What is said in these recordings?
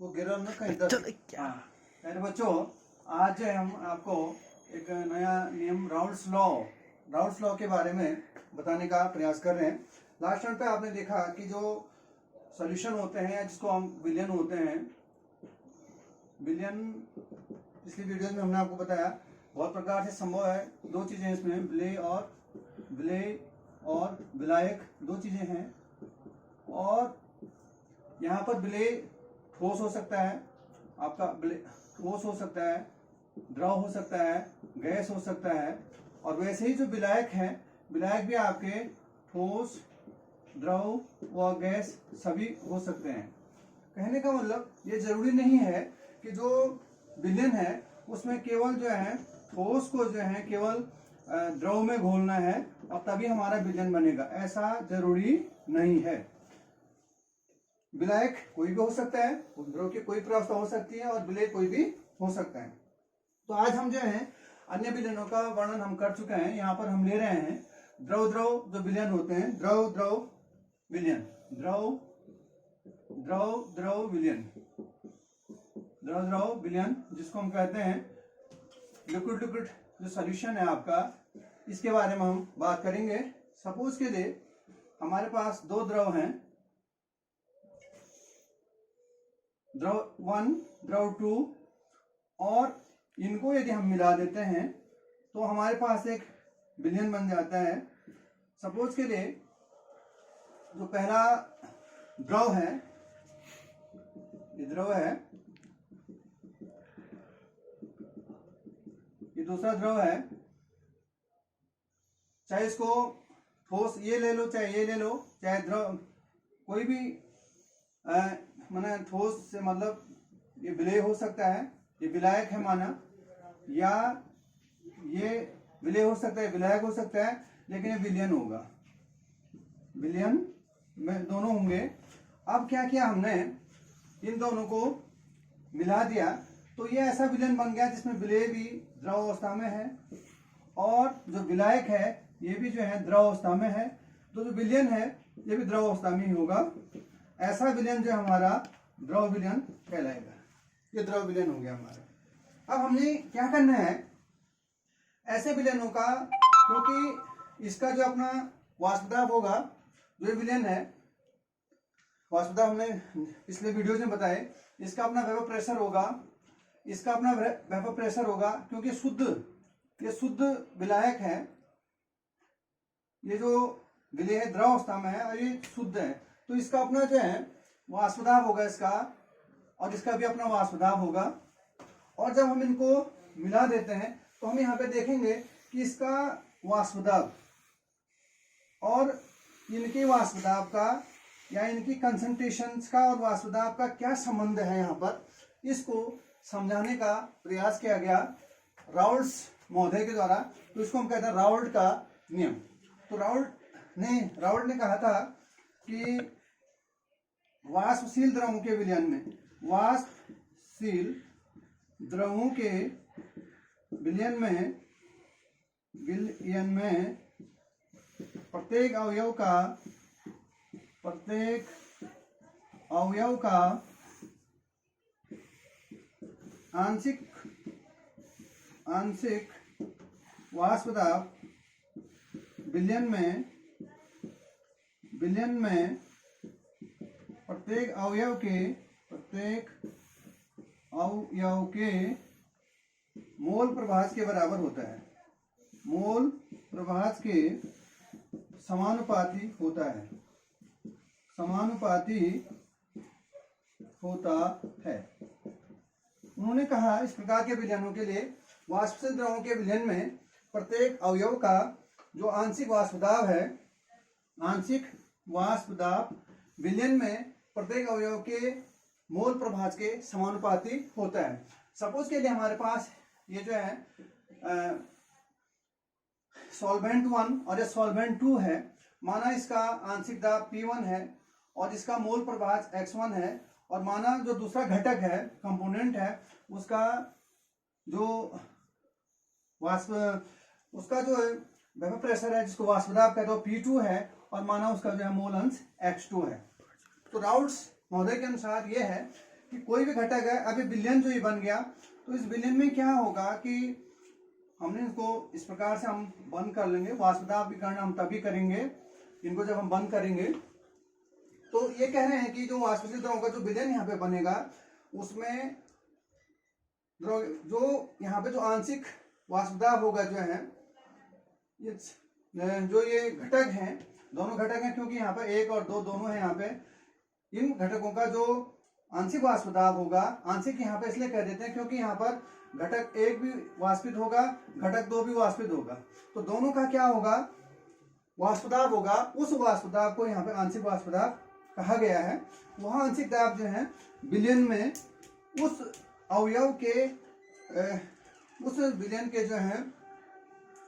वो गिरा ना कहीं इधर। हाँ मेरे बच्चों, आज जो है हम आपको एक नया नियम राउल्स लॉ के बारे में बताने का प्रयास कर रहे हैं। लास्ट टाइम पे आपने देखा कि जो सॉल्यूशन होते हैं जिसको हम विलियन होते हैं, विलियन पिछली वीडियो में हमने आपको बताया बहुत प्रकार से संभव है। दो चीजें इसमें, विलेय और विलायक, दो चीजें हैं। और यहाँ पर विलेय ठोस हो सकता है, आपका ठोस हो सकता है, द्रव हो सकता है, गैस हो सकता है। और वैसे ही जो विलायक है, विलायक भी आपके ठोस, द्रव व गैस सभी हो सकते हैं। कहने का मतलब ये जरूरी नहीं है कि जो विलयन है उसमें केवल जो है ठोस को जो है केवल द्रव में घोलना है और तभी हमारा विलयन बनेगा, ऐसा जरूरी नहीं है। विलायक कोई भी हो सकता है, द्रव की कोई प्रावस्था हो सकती है और विलेय कोई भी हो सकता है। तो आज हम जो है अन्य विलयनों का वर्णन हम कर चुके हैं। यहाँ पर हम ले रहे हैं द्रव जो विलयन होते हैं, द्रव विलयन, द्रव विलयन, जिसको हम कहते हैं लिक्विड जो सॉल्यूशन है आपका, इसके बारे में हम बात करेंगे। सपोज के लिए हमारे पास दो द्रव हैं, द्रव 1, द्रव 2, और इनको यदि हम मिला देते हैं तो हमारे पास एक विलयन बन जाता है। सपोज के लिए जो पहला द्रव है, ये द्रव है, ये दूसरा द्रव है। चाहे इसको ठोस ये ले लो, चाहे ये ले लो, चाहे द्रव कोई भी माना ठोस से मतलब ये विलेय हो सकता है, ये विलायक है माना, या ये विलेय हो सकता है, विलायक हो सकता है, लेकिन ये विलयन होगा, विलयन में दोनों होंगे। अब क्या किया हमने, इन दोनों को मिला दिया तो ये ऐसा विलयन बन गया जिसमें विलेय भी द्रव अवस्था में है और जो विलायक है ये भी जो है द्रव अवस्था में है। तो जो विलयन है ये भी द्रव अवस्था में ही होगा। ऐसा विलयन जो हमारा द्रव विलयन कहलाएगा। ये द्रव विलयन हो गया हमारा। अब हमने क्या करना है, ऐसे विलयनों का, क्योंकि इसका जो अपना वाष्पदाब होगा, जो विलयन है, वाष्पदाब हमने पिछले वीडियो में बताए, इसका अपना वेपर प्रेशर होगा, इसका अपना वेपर प्रेशर होगा, क्योंकि ये शुद्ध विलायक है। ये जो विलेय है द्रव अवस्था में है और ये शुद्ध है, तो इसका अपना जो है वाष्पदाब होगा इसका, और इसका भी अपना वाष्पदाब होगा। और जब हम इनको मिला देते हैं तो हम यहाँ पे देखेंगे कि इसका वाष्पदाब और इनके वाष्पदाब का या इनकी कंसंट्रेशंस का और वाष्पदाब का क्या संबंध है, यहाँ पर इसको समझाने का प्रयास किया गया राउल्ट्स महोदय के द्वारा। तो इसको हम कहते हैं राउल्ट का नियम। तो राउल्ट ने कहा था कि वाष्पशील द्रवों के विलयन में, वाष्पशील द्रवों के विलयन में प्रत्येक अवयव का आंशिक वाष्पदाब विलयन में प्रत्येक अवयव के मोल प्रभाज के बराबर होता है, मोल प्रभाज के समानुपाती होता है। उन्होंने कहा इस प्रकार के विलयनों के लिए, वाष्पशील द्रवों के विलयन में प्रत्येक अवयव का जो आंशिक वाष्पदाब है, आंशिक वाष्पदाब विलयन में प्रत्येक अवयव के मोल प्रभाज के समानुपाती होता है। सपोज के लिए हमारे पास ये जो है सॉल्वेंट 1 और ये सॉल्वेंट 2 है। माना इसका आंशिक दाब P1 है और इसका मोल प्रभाज X1 है, और माना जो दूसरा घटक है, कंपोनेंट है, उसका जो उसका जो वेपर प्रेशर है, जिसको वाष्पदाब कहते हो, P2 है, और माना उसका जो है मोल अंश X2 है। तो राउल्ट्स महोदय के अनुसार ये है कि कोई भी घटक है, अभी विलयन जो ये बन गया, तो इस विलयन में क्या होगा कि हमने इसको इस प्रकार से हम बंद कर लेंगे। वाष्पदाब विकर्ण हम तभी करेंगे इनको जब हम बंद करेंगे। तो ये कह रहे हैं कि जो वाष्पशील द्रव का जो विलयन यहाँ पे बनेगा, उसमें द्रव जो यहाँ पे जो आंशिक वाष्पदाब होगा जो है, ये जो ये घटक हैं, दोनों घटक हैं, क्योंकि यहाँ पे 1 और 2 दोनों है यहाँ पे, इन घटकों का जो आंशिक वाष्पदाब होगा, आंशिक यहाँ पे इसलिए कह देते हैं क्योंकि यहाँ पर घटक 1 भी वाष्पित होगा, घटक 2 भी वाष्पित होगा, तो दोनों का क्या होगा, वाष्पदाब होगा। उस वाष्पदाब को यहाँ पे आंशिक वाष्पदाब कहा गया है। वह आंशिक दाब जो है विलयन में उस अवयव के उस विलयन के जो है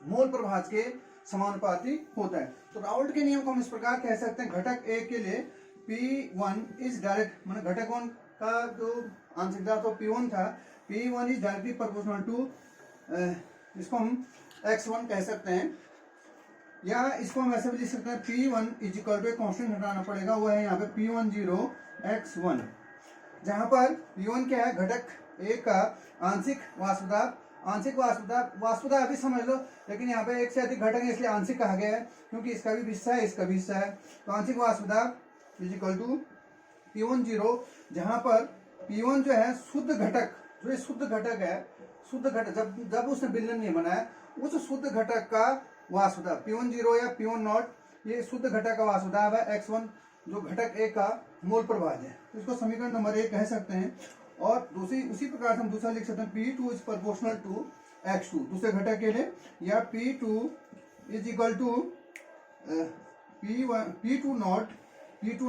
मोल प्रभाज के समानुपाती होता है। तो राउल्ट के नियम को हम इस प्रकार कह सकते हैं, घटक A के लिए P1 इज डायरेक्ट, मतलब घटक 1 का जो आंशिक दाब तो P1 था, P1 is directly proportional to, इसको हम X1 कह सकते हैं, या इसको हम ऐसे भी लिख सकते हैं P1 is equal to constant हटाना पड़ेगा, वो है यहाँ पे P10 X1, जहां पर P1 क्या है, घटक A का आंशिक वाष्पदाब। आंशिक वाष्पदाब भी समझ लो, लेकिन यहाँ पे एक से अधिक घटक है इसलिए आंशिक कहा गया है, क्योंकि इसका भी हिस्सा है, इसका भी हिस्सा है। तो आंशिक वाष्पदाब इज इक्वल टू P10, जहां पर P1 जो है शुद्ध घटक, जो ये शुद्ध घटक है, शुद्ध घटक जब उसने विलयन नहीं बनाया, उस शुद्ध घटक का वाष्पदाब P10 या P10, ये शुद्ध घटक का वाष्पदाब है। X1 जो घटक A का मोल प्रभाज है, तो इसको समीकरण नंबर 1 कह सकते हैं। और उसी प्रकार से हम दूसरा लिख सकते हैं P2 is proportional to X2 दूसरे घटक के लिए, या P2 is equal to P2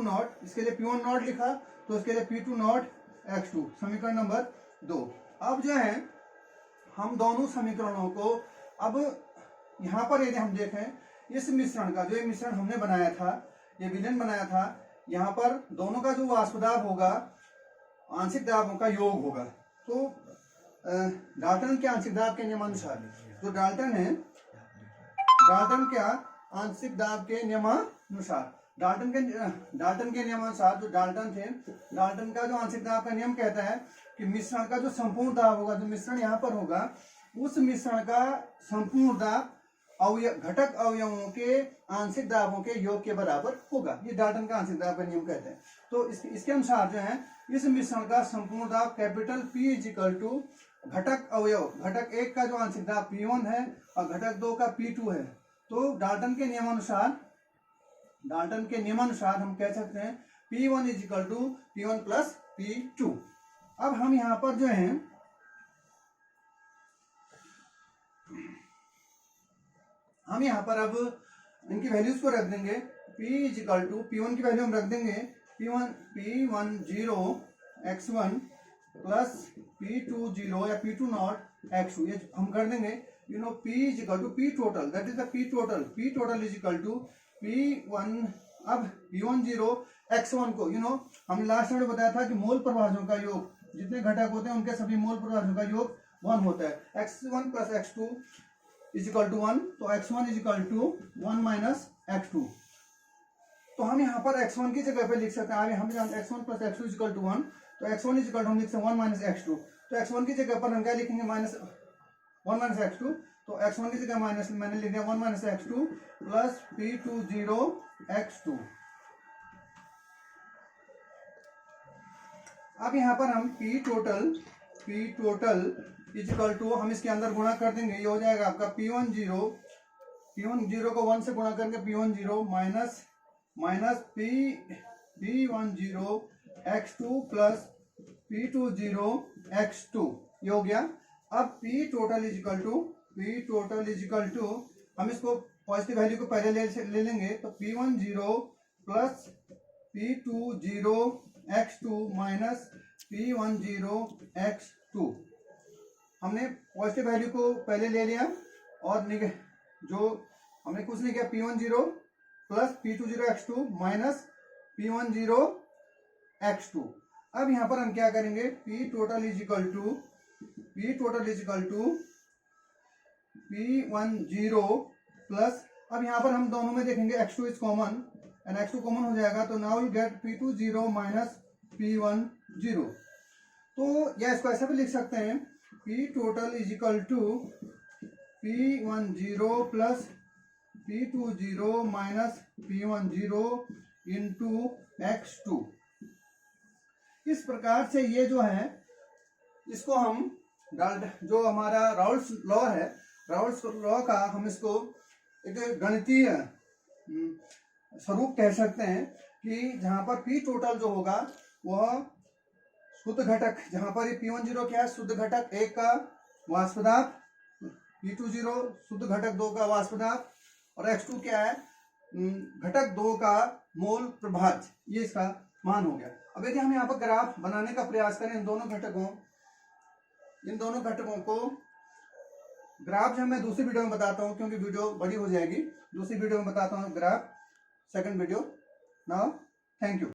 not, इसके लिए P1 नॉट लिखा, तो इसके लिए P2 नॉट X2, समीकरण नंबर 2। अब जो है हम दोनों समीकरणों को, अब यहाँ पर यदि हम देखें इस मिश्रण का, जो ये मिश्रण हमने बनाया था, ये विलयन बनाया था, यहाँ पर दोनों का जो वाष्पदाब होगा आंशिक दाबों का योग होगा। तो डाल्टन के आंशिक दाब के नियमानुसार, जो डाल्टन है, डाल्टन क्या आंशिक दाब के नियमानुसार, डाल्टन के नियमानुसार, जो डाल्टन थे, डाल्टन का जो आंशिक दाब का नियम कहता है कि मिश्रण का जो संपूर्ण दाब होगा, जो मिश्रण यहाँ पर होगा, उस मिश्रण का संपूर्ण दाब घटक अवयवों के आंशिक दाबों के योग के बराबर होगा। ये डाल्टन का आंशिक दाब का नियम कहते हैं। तो इसके अनुसार जो है इस मिश्रण का संपूर्ण दाब capital P is equal to घटक अवयव, घटक 1 का जो आंशिक दाब P1 है और घटक 2 का P2 है। तो डाल्टन के नियमानुसार हम कह सकते हैं P1 is equal to P1 plus P2। अब हम यहाँ पर जो है हम यहाँ पर अब इनकी वैल्यूज को रख देंगे। P is equal to P1 की वैल्यू हम रख देंगे P10 X1 प्लस P20 या P2 नॉट X2, ये हम कर देंगे। P is equal to P total, that is the P total is equal to P1। अब P10 X1 को हम लास्ट में बताया था कि मोल प्रभाजों का योग, जितने घटक होते हैं उनके सभी मोल प्रभाजों का योग 1 होता है। X1 plus X2 is equal to 1, तो X1 is equal to 1 minus X2। तो हम यहाँ पर X1 की जगह पे लिख सकते हैं, हम जानते हैं X1 plus X2 is equal to 1, तो X1 इज इक्वल टू हम लिख सकते हैं 1 माइनस X2। तो X1 की जगह पर हम क्या लिखेंगे, -1 माइनस X2। तो X1 की जगह माइनस मैंने लिख दिया 1 minus X2 plus P20 X2। अब यहाँ पर हम P total is equal to, हम इसके अंदर गुणा कर देंगे, ये हो जाएगा आपका P10 को 1 से गुणा करके P10 minus P10 X2 plus P20 X2, ये हो गया। अब P total is equal to हम इसको पॉजिटिव वैल्यू को पहले ले लेंगे, तो P10 plus P20 X2 minus P10 X2। हमने पॉजिटिव वैल्यू को पहले ले लिया और जो हमने कुछ नहीं किया, P10 plus P20 X2 minus P10 X2। अब यहाँ पर हम क्या करेंगे, P total is equal to P10 plus, अब यहाँ पर हम दोनों में देखेंगे X2 is common and X2 common हो जाएगा, तो now will get P20 minus P10। तो या इसको ऐसा भी लिख सकते हैं, P total is equal to P10 plus P20 minus P10 into x2। इस प्रकार से ये जो है इसको हम जो हमारा राउल्स लॉ है, राउल्स लॉ का हम इसको एक गणितीय स्वरूप कह सकते हैं कि जहां पर P टोटल जो होगा वह शुद्ध घटक, जहां पर ये P10 क्या है, शुद्ध घटक 1 का वाष्प दाब, P20 शुद्ध घटक 2 का वाष्प दाब, और x2 क्या है, घटक 2 का मोल प्रभाज्य, ये इसका मान हो गया। अब यदि हम यहाँ पर ग्राफ बनाने का प्रयास करें इन दोनों घटकों को, ग्राफ जो मैं दूसरी वीडियो में बताता हूँ क्योंकि वीडियो बड़ी हो जाएगी, दूसरी वीडियो में बताता हूँ graph, second video. Now thank you.